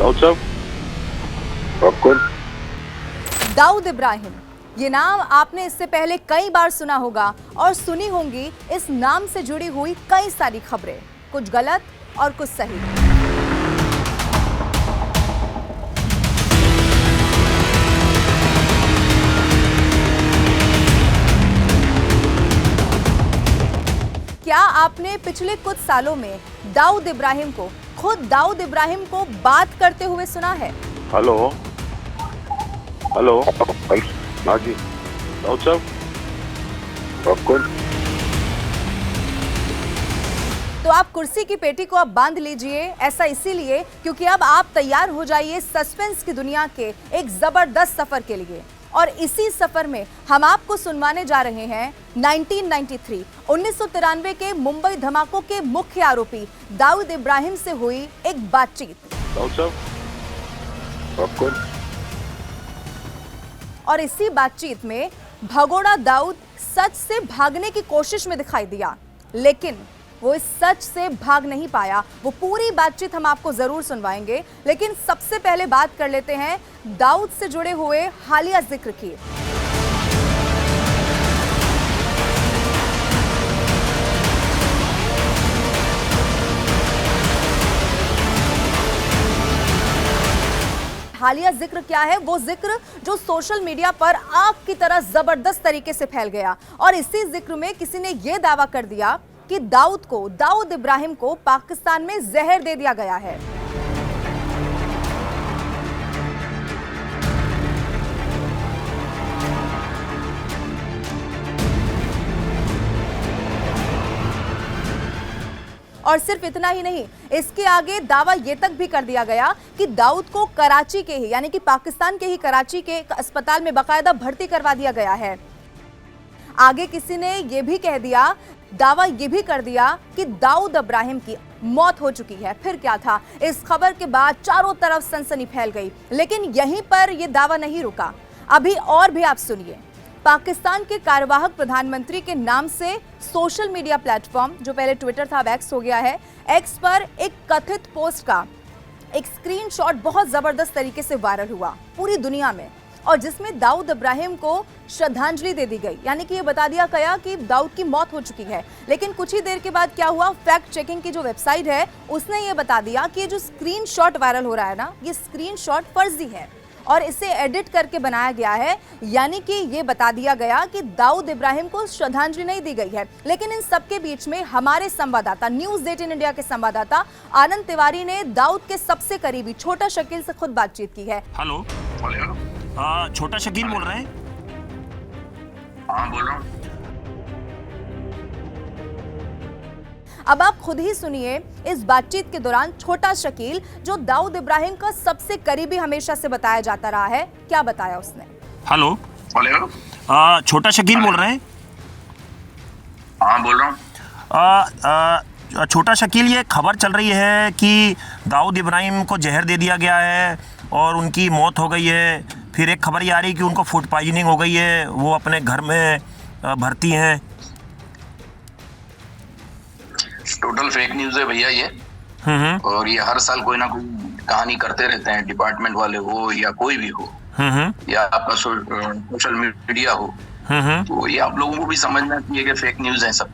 दाऊद साहब, आप कौन? दाऊद इब्राहिम, ये नाम आपने इससे पहले कई बार सुना होगा और सुनी होंगी इस नाम से जुड़ी हुई कई सारी खबरें, कुछ गलत और कुछ सही। क्या आपने पिछले कुछ सालों में दाऊद इब्राहिम को, खुद दाऊद इब्राहिम को बात करते हुए सुना है? हेलो हेलो, हाँ जी, दाऊद साहब, आप कौन? तो आप कुर्सी की पेटी को अब बांध लीजिए, ऐसा इसीलिए क्योंकि अब आप तैयार हो जाइए सस्पेंस की दुनिया के एक जबरदस्त सफर के लिए। और इसी सफर में हम आपको सुनवाने जा रहे हैं 1993 के मुंबई धमाकों के मुख्य आरोपी दाऊद इब्राहिम से हुई एक बातचीत। दाऊद साहब, आप कौन? और इसी बातचीत में भगोड़ा दाऊद सच से भागने की कोशिश में दिखाई दिया, लेकिन वो इस सच से भाग नहीं पाया। वो पूरी बातचीत हम आपको जरूर सुनवाएंगे, लेकिन सबसे पहले बात कर लेते हैं दाऊद से जुड़े हुए हालिया जिक्र की। हालिया जिक्र क्या है? वो जिक्र जो सोशल मीडिया पर आग की तरह जबरदस्त तरीके से फैल गया। और इसी जिक्र में किसी ने यह दावा कर दिया कि दाऊद इब्राहिम को पाकिस्तान में जहर दे दिया गया है। और सिर्फ इतना ही नहीं, इसके आगे दावा यह तक भी कर दिया गया कि दाऊद को कराची के ही, यानी कि पाकिस्तान के ही कराची के एक अस्पताल में बाकायदा भर्ती करवा दिया गया है। आगे किसी ने यह भी कह दिया, दावा यह भी कर दिया कि दाऊद इब्राहिम की मौत हो चुकी है। फिर क्या था? इस खबर के बाद चारों तरफ सनसनी फैल गई, लेकिन यहीं पर यह दावा नहीं रुका। अभी और भी आप सुनिए। पाकिस्तान के कार्यवाहक प्रधानमंत्री के नाम से सोशल मीडिया प्लेटफॉर्म, जो पहले ट्विटर था अब एक्स हो गया है, एक्स पर एक कथित पोस्ट का एक स्क्रीनशॉट बहुत जबरदस्त तरीके से वायरल हुआ पूरी दुनिया में, और जिसमें दाऊद इब्राहिम को श्रद्धांजलि दे दी गई, यानी कि ये बता दिया गया कि दाऊद की मौत हो चुकी है। लेकिन कुछ ही देर के बाद क्या हुआ, फैक्ट चेकिंग की जो वेबसाइट है उसने ये बता दिया कि ये जो स्क्रीनशॉट वायरल हो रहा है ना, ये स्क्रीनशॉट फर्जी है और इसे एडिट करके बनाया गया है। यानी कि ये बता दिया गया कि दाऊद इब्राहिम को श्रद्धांजलि नहीं दी गई है। लेकिन इन सबके बीच में हमारे संवाददाता, न्यूज़ 18 इंडिया के संवाददाता आनंद तिवारी ने दाऊद के सबसे करीबी छोटा शकील से खुद बातचीत की है। हेलो, छोटा शकील बोल रहे हैं? हाँ, बोल रहा हूँ। अब आप खुद ही सुनिए इस बातचीत के दौरान छोटा शकील, जो दाऊद इब्राहिम का सबसे करीबी हमेशा से बताया जाता रहा है, क्या बताया उसने। हेलो, छोटा शकील बोल रहे हैं? हाँ, बोल रहा हूँ। छोटा शकील, ये खबर चल रही है कि दाऊद इब्राहिम को जहर दे दिया गया है और उनकी मौत हो गई है। फिर एक खबर ये आ रही है कि उनको फूड पॉइजनिंग हो गई है, वो अपने घर में भर्ती हैं। टोटल फेक न्यूज है भैया ये। और ये हर साल कोई ना कोई कहानी करते रहते हैं, डिपार्टमेंट वाले हो या कोई भी हो, या आपका सोशल मीडिया हो। तो ये आप लोगों को भी समझना चाहिए कि फेक न्यूज है सब।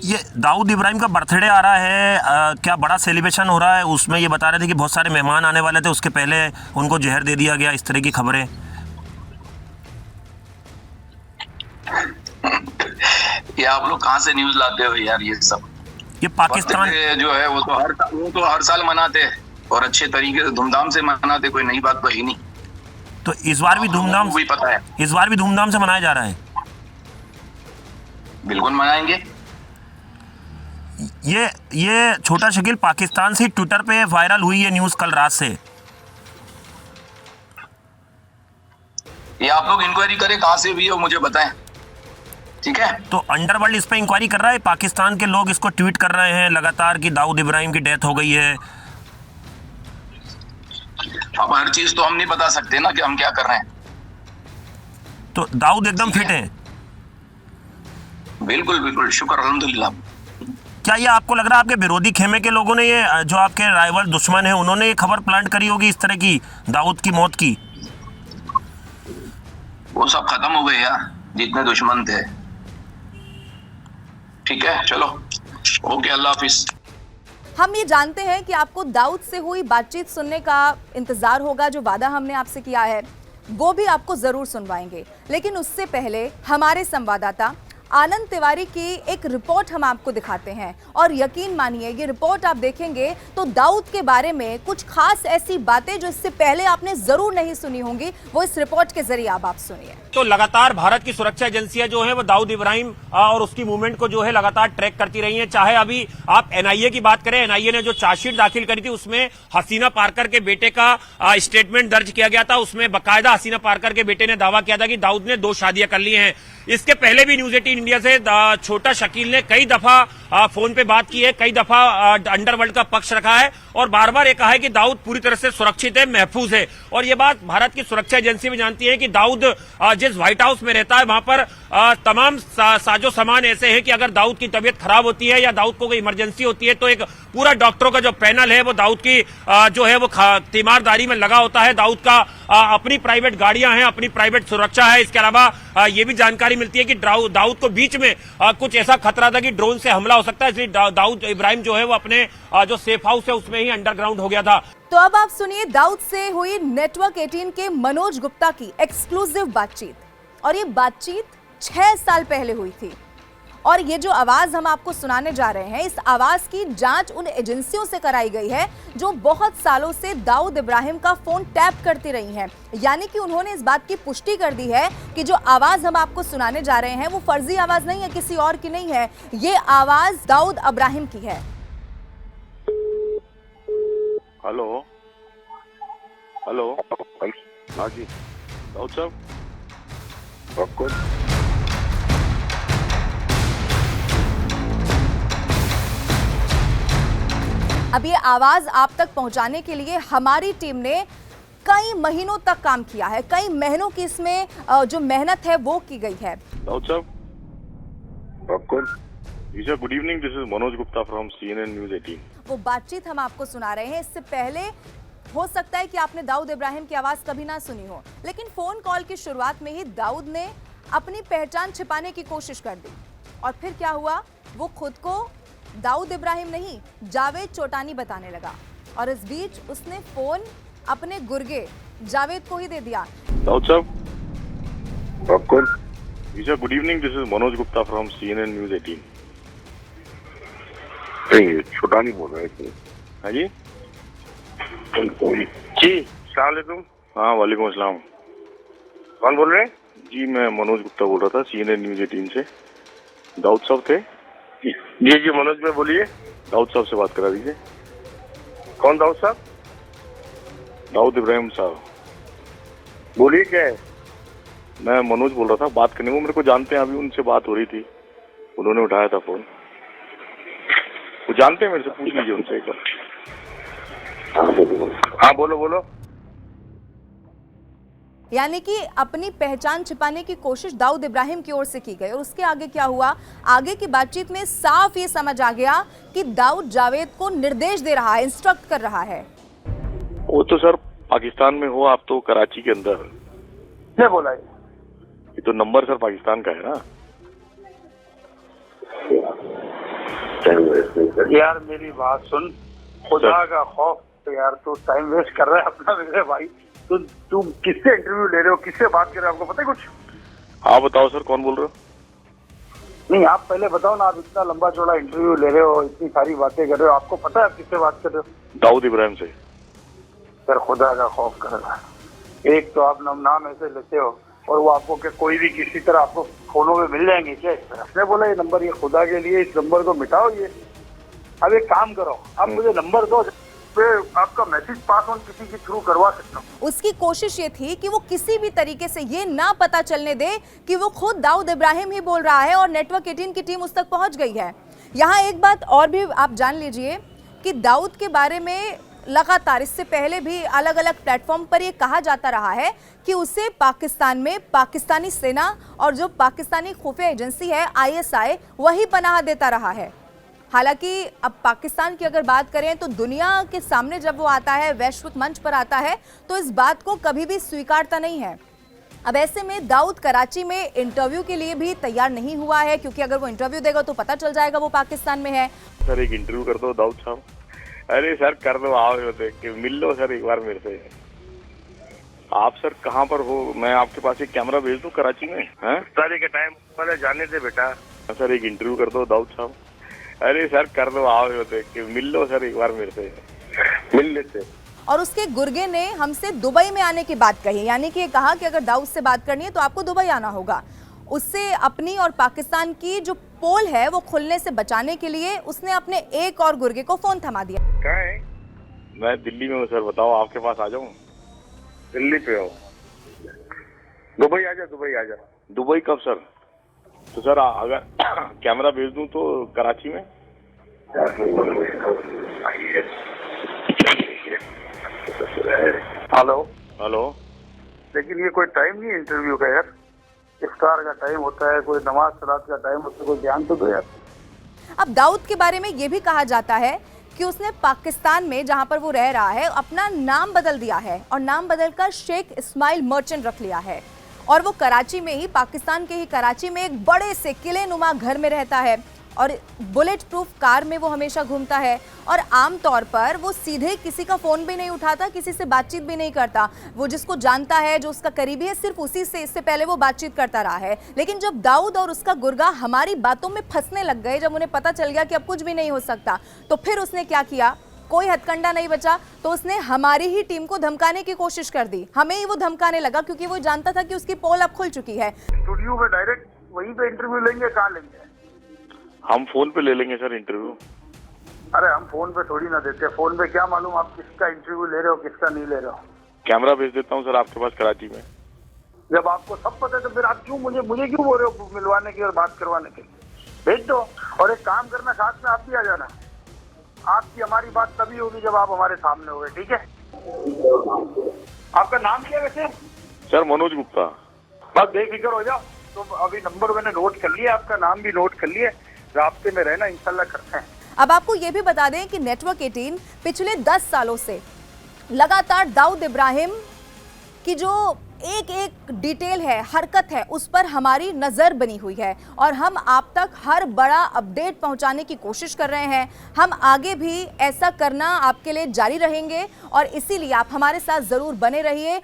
ये दाऊद इब्राहिम का बर्थडे आ रहा है, क्या बड़ा सेलिब्रेशन हो रहा है? उसमें ये बता रहे थे कि बहुत सारे मेहमान आने वाले थे, उसके पहले उनको जहर दे दिया गया, इस तरह की खबरें। ये आप लोग कहाँ से न्यूज लाते हो यार? ये सब ये पाकिस्तान जो है वो तो हर साल मनाते हैं और अच्छे तरीके से धूमधाम से मनाते, कोई नई बात तो है नहीं। तो इस बार भी धूमधाम, भी पता है, इस बार भी धूमधाम से मनाया जा रहा है। बिल्कुल मनाएंगे। ये छोटा शकील, पाकिस्तान से ट्विटर पे वायरल हुई है न्यूज कल रात से। ये आप लोग इंक्वायरी करें कहाँ से हुई है, मुझे बताएं, ठीक है? तो अंडरवर्ल्ड इस पे इंक्वायरी कर रहा है, पाकिस्तान के लोग इसको ट्वीट कर रहे हैं लगातार कि दाऊद इब्राहिम की डेथ हो गई है। अब हर चीज तो हम नहीं बता सकते ना कि हम क्या कर रहे हैं। तो दाऊद एकदम फिट है? बिल्कुल बिल्कुल, शुक्र अल्हम्दुलिल्लाह। क्या ये आपको लग रहा है आपके विरोधी खेमे के लोगों ने, ये जो आपके राइवल दुश्मन है, उन्होंने ये खबर प्लांट करी होगी इस तरह की दाऊद की मौत की? वो सब खत्म हो गए यार, जितने दुश्मन थे। ठीक है, चलो ओके, अल्लाह हाफिज। हम ये जानते हैं कि आपको दाऊद से हुई बातचीत सुनने का इंतजार होगा। जो वादा हमने आपसे किया है वो भी आपको जरूर सुनवाएंगे, लेकिन उससे पहले हमारे संवाददाता आनंद तिवारी की एक रिपोर्ट हम आपको दिखाते हैं। और यकीन मानिए, ये रिपोर्ट आप देखेंगे तो दाऊद के बारे में कुछ खास ऐसी बातें जो इससे पहले आपने जरूर नहीं सुनी होंगी, वो इस रिपोर्ट के जरिए आप सुनिए। तो लगातार भारत की सुरक्षा एजेंसियां जो है वो दाऊद इब्राहिम और उसकी मूवमेंट को जो है लगातार ट्रैक करती रही हैं। चाहे अभी आप एनआईए की बात करें, एनआईए ने जो चार्जशीट दाखिल करी थी उसमें हसीना पारकर के बेटे का स्टेटमेंट दर्ज किया गया था। उसमें बाकायदा हसीना पारकर के बेटे ने दावा किया था कि दाऊद ने 2 शादियां कर ली हैं। इसके पहले भी न्यूज 18 इंडिया से छोटा शकील ने कई दफा फोन पे बात की है, कई दफा अंडरवर्ल्ड का पक्ष रखा है और बार बार ये कहा है कि दाऊद पूरी तरह से सुरक्षित है, महफूज है। और ये बात भारत की सुरक्षा एजेंसी भी जानती है कि दाऊद जिस व्हाइट हाउस में रहता है वहां पर तमाम साजो सामान ऐसे हैं कि अगर दाऊद की तबीयत खराब होती है या दाऊद को कोई इमरजेंसी होती है तो एक पूरा डॉक्टरों का जो पैनल है वो दाऊद की जो है वो तीमारदारी में लगा होता है। दाऊद का अपनी प्राइवेट गाड़ियां हैं, अपनी प्राइवेट सुरक्षा है। इसके अलावा ये भी जानकारी मिलती है कि दाऊद को बीच में कुछ ऐसा खतरा था कि ड्रोन से हमला हो सकता है, इसलिए दाऊद इब्राहिम जो है वो अपने जो सेफ हाउस है उसमें ही अंडरग्राउंड हो गया था। तो अब आप सुनिए दाऊद से हुई नेटवर्क 18 के मनोज गुप्ता की एक्सक्लूसिव बातचीत। और ये बातचीत 6 साल पहले हुई थी। और ये जो आवाज हम आपको सुनाने जा रहे हैं, इस आवाज की जांच उन एजेंसियों से कराई गई है जो बहुत सालों से दाऊद इब्राहिम का फोन टैप करती रही हैं। यानी कि उन्होंने इस बात की पुष्टि कर दी है कि जो आवाज हम आपको सुनाने जा रहे हैं वो फर्जी आवाज नहीं है, किसी और की नहीं है, ये आवाज दाऊद इब्राहिम की है। हेलो हेलो, हाँ जी दाऊद साहब, आप कौन? अब ये आवाज आप तक पहुंचाने के लिए हमारी टीम ने कई महीनों तक काम किया है, कई महीनों की इसमें जो मेहनत है वो की गई है। दाऊद साहब, आप कौन? जी sir, good evening, this is Manoj Gupta from CNN news 18। वो बातचीत हम आपको सुना रहे हैं। इससे पहले हो सकता है कि आपने दाऊद इब्राहिम की आवाज कभी ना सुनी हो, लेकिन फोन कॉल की शुरुआत में ही दाऊद ने अपनी पहचान छिपाने की कोशिश कर दी। और फिर क्या हुआ, वो खुद को दाऊद इब्राहिम नहीं जावेद चोटानी बताने लगा। और इस बीच उसने फोन अपने गुर्गे जावेद को ही दे दिया। दाऊद साहब, आप कौन? जी sir, good evening, this is Manoj Gupta from CNN news 18। Chhotani बोल रहे हैं? हाँ जी जी, अस्सलाम वालेकुम। हाँ वालेकुम अस्सलाम। कौन बोल रहे हैं? जी मैं मनोज गुप्ता बोल रहा था CNN न्यूज 18 से। दाऊद साहब थे? जी जी मनोज भाई बोलिए। दाऊद साहब से बात करा दीजिए। कौन दाऊद साहब? दाऊद इब्राहिम साहब। बोलिए क्या है? मैं मनोज बोल रहा था, बात करने को मेरे को जानते हैं, अभी उनसे बात हो रही थी, उन्होंने उठाया था फोन। वो जानते हैं मेरे से, पूछ लीजिए उनसे एक बार। हाँ बोलो बोलो। यानी कि अपनी पहचान छिपाने की कोशिश दाऊद इब्राहिम की ओर से की गई। और उसके आगे क्या हुआ, आगे की बातचीत में साफ ये समझ आ गया कि दाऊद जावेद को निर्देश दे रहा है, इंस्ट्रक्ट कर रहा है। वो तो सर पाकिस्तान में हो आप, तो कराची के अंदर क्या बोला है? ये तो नंबर सर पाकिस्तान का है ना। यार मेरी बात सुन, खुदा का खौफ, यार तू टाइम वेस्ट कर रहा है अपना मेरे भाई। तुम किससे इंटरव्यू ले रहे हो, किससे बात कर रहे हो, आपको पता है कुछ? आप बताओ सर, कौन बोल रहे हो? नहीं आप पहले बताओ ना, आप इतना लंबा चौड़ा इंटरव्यू ले रहे हो, इतनी सारी बातें कर रहे हो, आपको पता है आप किससे बात कर रहे हो? दाऊद इब्राहिम से। सर खुदा का खौफ कर रहा है। एक तो आप नाम ऐसे लेते हो और वो आपको के कोई भी किसी तरह आपको फोनों में मिल जाएंगे क्या? इस तरह उसने बोला ये नंबर, ये खुदा के लिए इस नंबर को मिटाओ। ये अब एक काम करो, आप मुझे नंबर दो, आपका मैसेज पास ऑन किसी के थ्रू करवा सकता हूँ। उसकी कोशिश ये थी कि वो किसी भी तरीके से ये ना पता चलने दे कि वो खुद दाऊद इब्राहिम ही बोल रहा है। और नेटवर्क 18 की टीम उस तक पहुंच गई है। यहाँ एक बात और भी आप जान लीजिए कि दाऊद के बारे में लगातार इससे पहले भी अलग अलग प्लेटफॉर्म पर ये कहा जाता रहा है कि उसे पाकिस्तान में पाकिस्तानी सेना और जो पाकिस्तानी खुफिया एजेंसी है ISI वही पनाह देता रहा है। हालांकि अब पाकिस्तान की अगर बात करें तो दुनिया के सामने जब वो आता है, वैश्विक मंच पर आता है, तो इस बात को कभी भी स्वीकारता नहीं है। अब ऐसे में दाऊद कराची में इंटरव्यू के लिए भी तैयार नहीं हुआ है, क्योंकि अगर वो इंटरव्यू देगा तो पता चल जाएगा वो पाकिस्तान में है। सर एक इंटरव्यू कर दो दाऊद साहब। अरे सर कर दो, आओ देख के मिल लो सर एक बार मेरे से। आप सर कहाँ पर हो? मैं आपके पास एक कैमरा भेज दूं कराची में? हैं सर एक टाइम पहले जाने दे बेटा। सर एक इंटरव्यू कर दो दाऊद साहब। अरे सर कर दो, आओ देख के मिल लो सर एक बार मेरे से, मिल लेते। और उसके गुर्गे ने हमसे दुबई में आने की बात कही, यानी कि कहा कि अगर दाऊद से बात करनी है तो आपको दुबई आना होगा। उससे अपनी और पाकिस्तान की जो पोल है वो खुलने से बचाने के लिए उसने अपने एक और गुर्गे को फोन थमा दिया। कहाँ है? मैं दिल्ली में हूँ सर, बताओ आपके पास आ जाऊँ? दिल्ली पे हो? दुबई आ जा, दुबई आ जा। दुबई कब सर? तो सर अगर कैमरा भेज दूं तो कराची में? Hello hello. लेकिन ये कोई टाइम नहीं है इंटरव्यू का यार। इफ्तार का टाइम होता है, कोई नमाज सलात का टाइम होता है, कोई ध्यान तो दो यार। अब दाऊद के बारे में ये भी कहा जाता है कि उसने पाकिस्तान में जहां पर वो रह रहा है अपना नाम बदल दिया है और नाम बदलकर शेख इस्माइल मर्चेंट रख लिया है, और वो कराची में ही, पाकिस्तान के ही कराची में एक बड़े से किले नुमा घर में रहता है और बुलेट प्रूफ कार में वो हमेशा घूमता है। और आमतौर पर वो सीधे किसी का फ़ोन भी नहीं उठाता, किसी से बातचीत भी नहीं करता। वो जिसको जानता है, जो उसका करीबी है, सिर्फ उसी से इससे पहले वो बातचीत करता रहा है। लेकिन जब दाऊद और उसका गुर्गा हमारी बातों में फंसने लग गए, जब उन्हें पता चल गया कि अब कुछ भी नहीं हो सकता, तो फिर उसने क्या किया? कोई हथकंडा नहीं बचा, तो उसने हमारी ही टीम को धमकाने की कोशिश कर दी। हमें ही वो धमकाने लगा क्योंकि वो जानता था कि उसकी पोल अब खुल चुकी है। स्टूडियो में डायरेक्ट वहीं पे इंटरव्यू लेंगे? कहाँ लेंगे? हम फोन पे ले लेंगे सर इंटरव्यू। अरे हम फोन पे थोड़ी ना देते। फोन पे क्या मालूम आप किसका इंटरव्यू ले रहे हो, किसका नहीं ले रहे हो। कैमरा भेज देता हूँ सर आपके पास कराची में। जब आपको सब पता है तो फिर आप क्यों मुझे क्यों बोल रहे हो मिलवाने की और बात करवाने के? भेज दो। और एक काम करना, साथ में आप भी आ जाना। आपकी हमारी बात तभी होगी जब आप हमारे सामने होंगे, ठीक है? आपका नाम क्या वैसे? सर मनोज गुप्ता। बस बेफिक्र हो जाओ। तो अभी नंबर मैंने नोट कर लिया, आपका नाम भी नोट कर लिया। राब्ते में रहना, इंशाल्लाह करते हैं। अब आपको ये भी बता दें कि नेटवर्क 18 पिछले 10 सालों से लगातार दाऊद इब्राहिम की जो एक एक डिटेल है, हरकत है, उस पर हमारी नज़र बनी हुई है और हम आप तक हर बड़ा अपडेट पहुंचाने की कोशिश कर रहे हैं। हम आगे भी ऐसा करना आपके लिए जारी रहेंगे और इसीलिए आप हमारे साथ ज़रूर बने रहिए